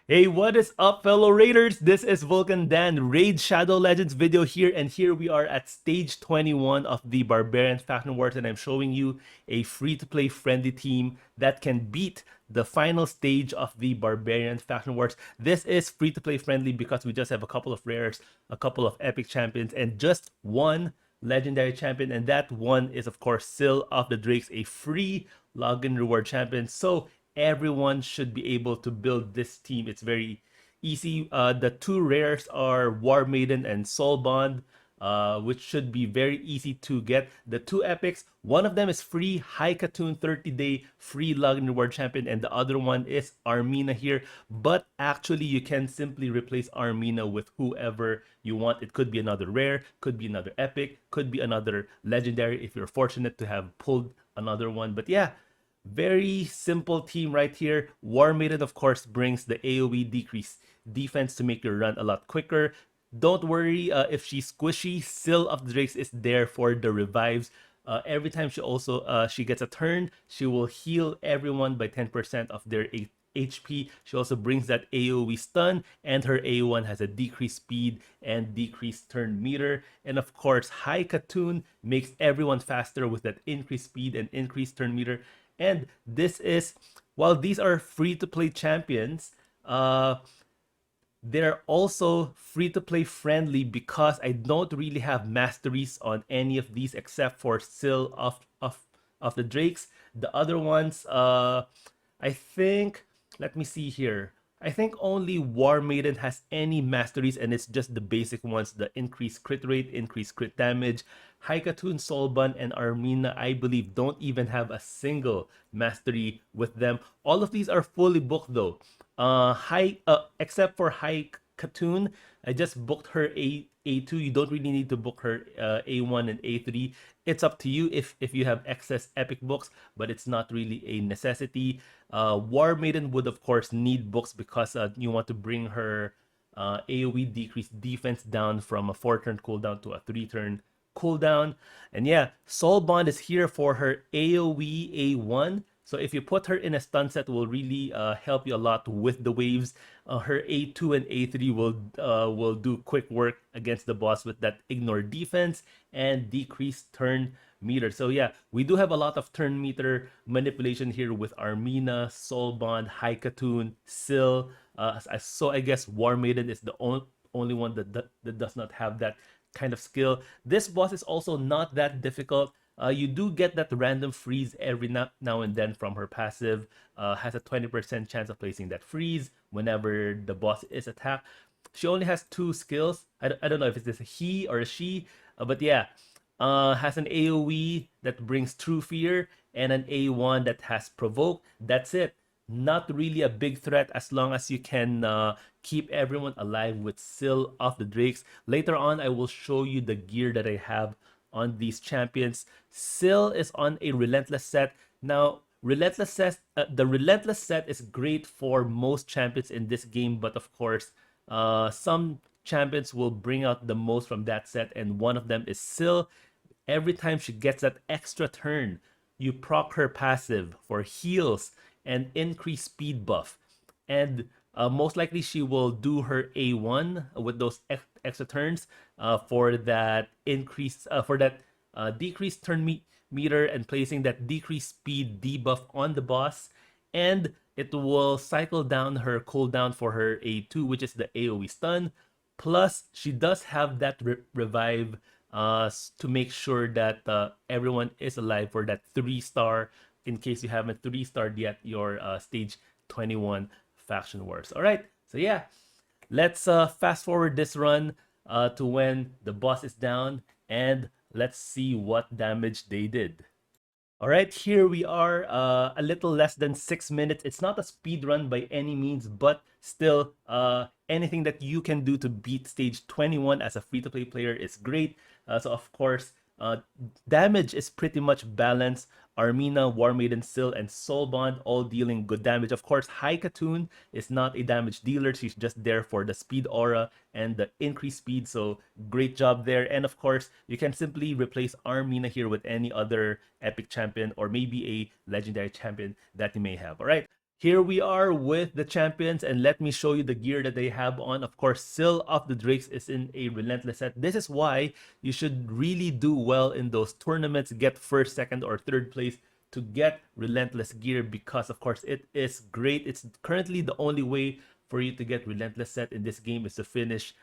Hey, what is up, fellow Raiders? This is Vulcan Dan, Raid Shadow Legends video here, and here we are at stage 21 of the Barbarian Faction Wars, and I'm showing you a free-to-play friendly team that can beat the final stage of the Barbarian Faction Wars. This is free-to-play friendly because we just have a couple of rares, a couple of epic champions, and just one legendary champion, and that one is of course Syl of the Drakes, a free login reward champion. So everyone should be able to build this team. It's very easy. The two rares are War Maiden and Soul Bond, which should be very easy to get. The two epics, one of them is free High Katoon 30-day free login reward champion, and the other one is Armina here. But actually, you can simply replace Armina with whoever you want. It could be another rare, could be another epic, could be another legendary if you're fortunate to have pulled another one. But yeah, very simple team right here. War Maiden, of course, brings the AoE decrease defense to make your run a lot quicker. Don't worry if she's squishy. Syl of the Drakes is there for the revives. Every time she gets a turn, she will heal everyone by 10% of their HP. She also brings that AoE stun, and her A1 has a decreased speed and decreased turn meter. And of course, High Katoon makes everyone faster with that increased speed and increased turn meter. And this is, while these are free to play champions, they're also free to play friendly because I don't really have masteries on any of these except for Syl of the Drakes. The other ones, I think, let me see here. I think only War Maiden has any masteries, and it's just the basic ones: the increased crit rate, increased crit damage. Haikatun, Solban, and Armina, I believe, don't even have a single mastery with them. All of these are fully booked though. Except for Haikatun, I just booked her A2. You don't really need to book her A1 and A3. It's up to you if you have excess epic books, but it's not really a necessity. War Maiden would of course need books because you want to bring her AoE decreased defense down from a 4-turn cooldown to a 3-turn cooldown. And yeah, Soul Bond is here for her AoE A1. So if you put her in a stun set, will really help you a lot with the waves. Her A2 and A3 will do quick work against the boss with that ignore defense and decrease turn meter. So yeah, we do have a lot of turn meter manipulation here with Armina, Soul Bond, Haikatun, Syl. So I guess War Maiden is the only one that does not have that kind of skill. This boss is also not that difficult. You do get that random freeze every now and then from her passive. Has a 20% chance of placing that freeze whenever the boss is attacked. She only has two skills. I don't know if it's a he or a she, but yeah. Has an AoE that brings True Fear and an A1 that has Provoke. That's it. Not really a big threat as long as you can keep everyone alive with Syl of the Drakes. Later on, I will show you the gear that I have on these champions. Syl is on a Relentless set. Now, the Relentless set is great for most champions in this game, but of course, some champions will bring out the most from that set, and one of them is Syl. Every time she gets that extra turn, you proc her passive for heals and increased speed buff. And most likely she will do her A1 with those extra turns for that decreased turn meter and placing that decreased speed debuff on the boss. And it will cycle down her cooldown for her A2, which is the AoE stun. Plus, she does have that revive to make sure that everyone is alive for that 3-star in case you haven't 3-starred yet your stage 21 faction wars. All right, so yeah, let's fast forward this run to when the boss is down, and let's see what damage they did. All right, here we are, a little less than 6 minutes. It's not a speed run by any means, but still, anything that you can do to beat stage 21 as a free-to-play player is great. So of course, damage is pretty much balanced. Armina, War Maiden, Syl, and Soul Bond all dealing good damage. Of course, High Katoon is not a damage dealer. She's just there for the speed aura and the increased speed. So great job there. And of course, you can simply replace Armina here with any other epic champion or maybe a legendary champion that you may have. All right. Here we are with the champions, and let me show you the gear that they have on. Of course, Seal of the Drakes is in a relentless set. This is why you should really do well in those tournaments, get first, second, or third place to get relentless gear, because of course it is great. It's currently the only way for you to get relentless set in this game is to finish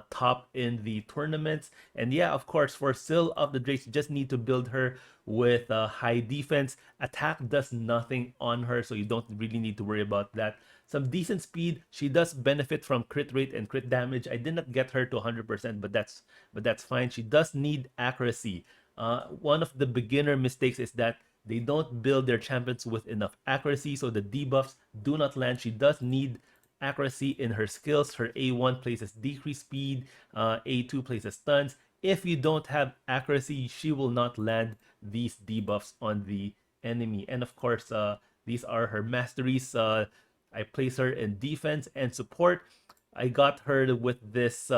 top in the tournaments. And yeah, of course, for Seal of the Drakes, you just need to build her with high defense. Attack does nothing on her, so you don't really need to worry about that. Some decent speed. She does benefit from crit rate and crit damage. I did not get her to 100%, but that's fine. She does need accuracy. One of the beginner mistakes is that they don't build their champions with enough accuracy, so the debuffs do not land. She does need accuracy in her skills. Her A1 places decreased speed, A2 places stuns. If you don't have accuracy, she will not land these debuffs on the enemy. And of course, these are her masteries. I place her in defense and support. I got her with this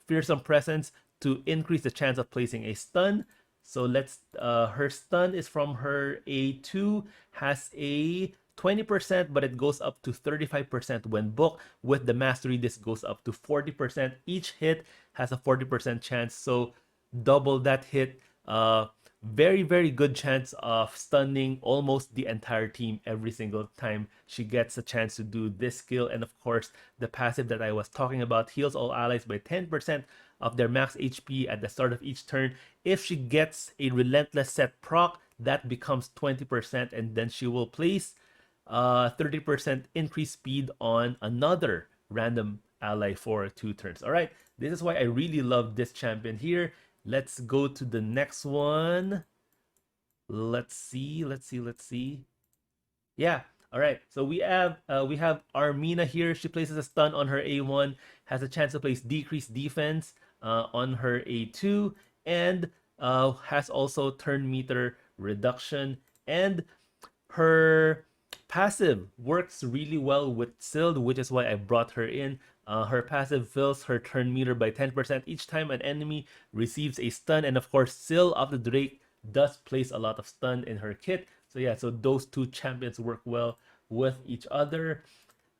fearsome presence to increase the chance of placing a stun. So let's her stun is from her A2, has a 20%, but it goes up to 35% when booked. With the mastery, this goes up to 40%. Each hit has a 40% chance, so double that hit. Very, very good chance of stunning almost the entire team every single time she gets a chance to do this skill. And of course, the passive that I was talking about heals all allies by 10% of their max HP at the start of each turn. If she gets a relentless set proc, that becomes 20%, and then she will place 30% increased speed on another random ally for 2 turns. All right, this is why I really love this champion here. Let's go to the next one. Let's see. Yeah. All right. So we have Armina here. She places a stun on her A1, has a chance to place decreased defense on her A2, and has also turn meter reduction. And her passive works really well with Sild, which is why I brought her in. Her passive fills her turn meter by 10% each time an enemy receives a stun. And of course, Sill of the Drake does place a lot of stun in her kit. So yeah, so those two champions work well with each other.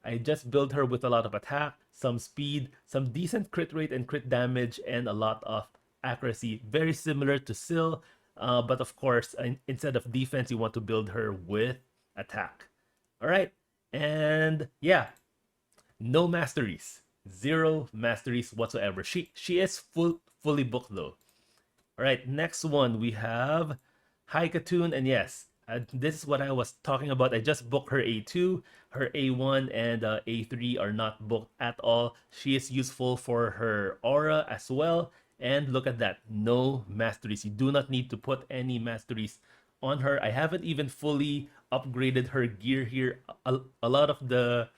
I just built her with a lot of attack, some speed, some decent crit rate and crit damage, and a lot of accuracy. Very similar to Sill, but of course, instead of defense, you want to build her with attack. All right, and yeah, no masteries, zero masteries whatsoever. She is fully booked though. All right, next one we have Haikatun, and yes, this is what I was talking about. I just booked her A2, her A1, and A3 are not booked at all. She is useful for her aura as well. And look at that, no masteries. You do not need to put any masteries on her. I haven't even fully upgraded her gear here. A lot of the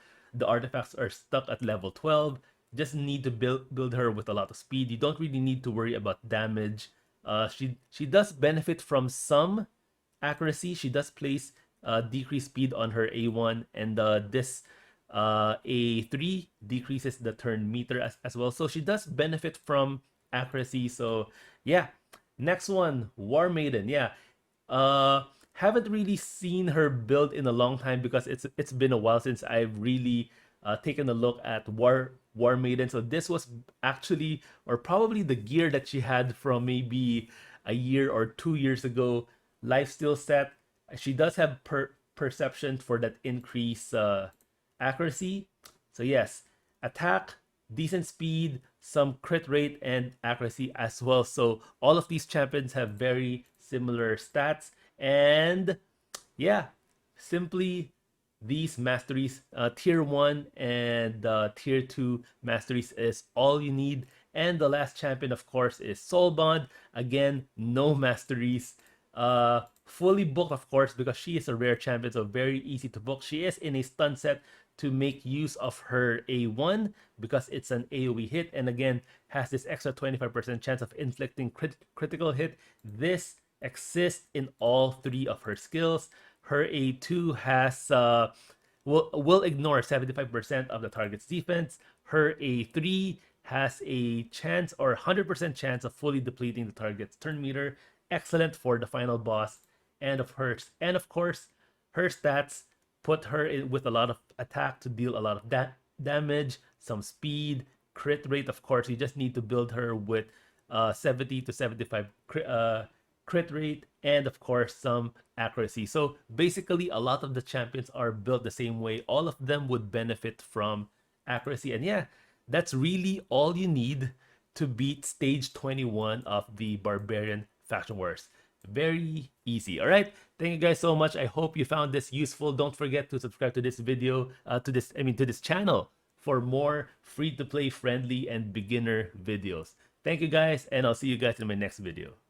artifacts are stuck at level 12. Just need to build her with a lot of speed. You don't really need to worry about damage. She does benefit from some accuracy. She does place decreased speed on her A1, and this A3 decreases the turn meter as well. So she does benefit from accuracy. So yeah, next one, War Maiden. Yeah, haven't really seen her build in a long time because it's been a while since I've really taken a look at War Maiden. So this was actually, or probably, the gear that she had from maybe a year or 2 years ago. Lifesteal set. She does have perception for that increase accuracy. So yes, attack, decent speed, some crit rate, and accuracy as well. So all of these champions have very similar stats. And yeah, simply these masteries, tier 1 and tier 2 masteries is all you need. And the last champion, of course, is Soulbond. Again, no masteries. Fully booked, of course, because she is a rare champion, so very easy to book. She is in a stun set to make use of her A1 because it's an AoE hit, and again has this extra 25% chance of inflicting critical hit. This exists in all three of her skills. Her A2 has will ignore 75% of the target's defense. Her A3 has a chance or 100% chance of fully depleting the target's turn meter. Excellent for the final boss. And of course, her stats put her in with a lot of attack to deal a lot of damage, some speed, crit rate. Of course, you just need to build her with 70 to 75 crit rate, and of course some accuracy. So basically, a lot of the champions are built the same way. All of them would benefit from accuracy. And yeah, that's really all you need to beat stage 21 of the Barbarian Faction Wars. Very easy. All right. Thank you guys so much. I hope you found this useful. Don't forget to subscribe to this video, to this channel for more free to play friendly and beginner videos. Thank you guys, and I'll see you guys in my next video.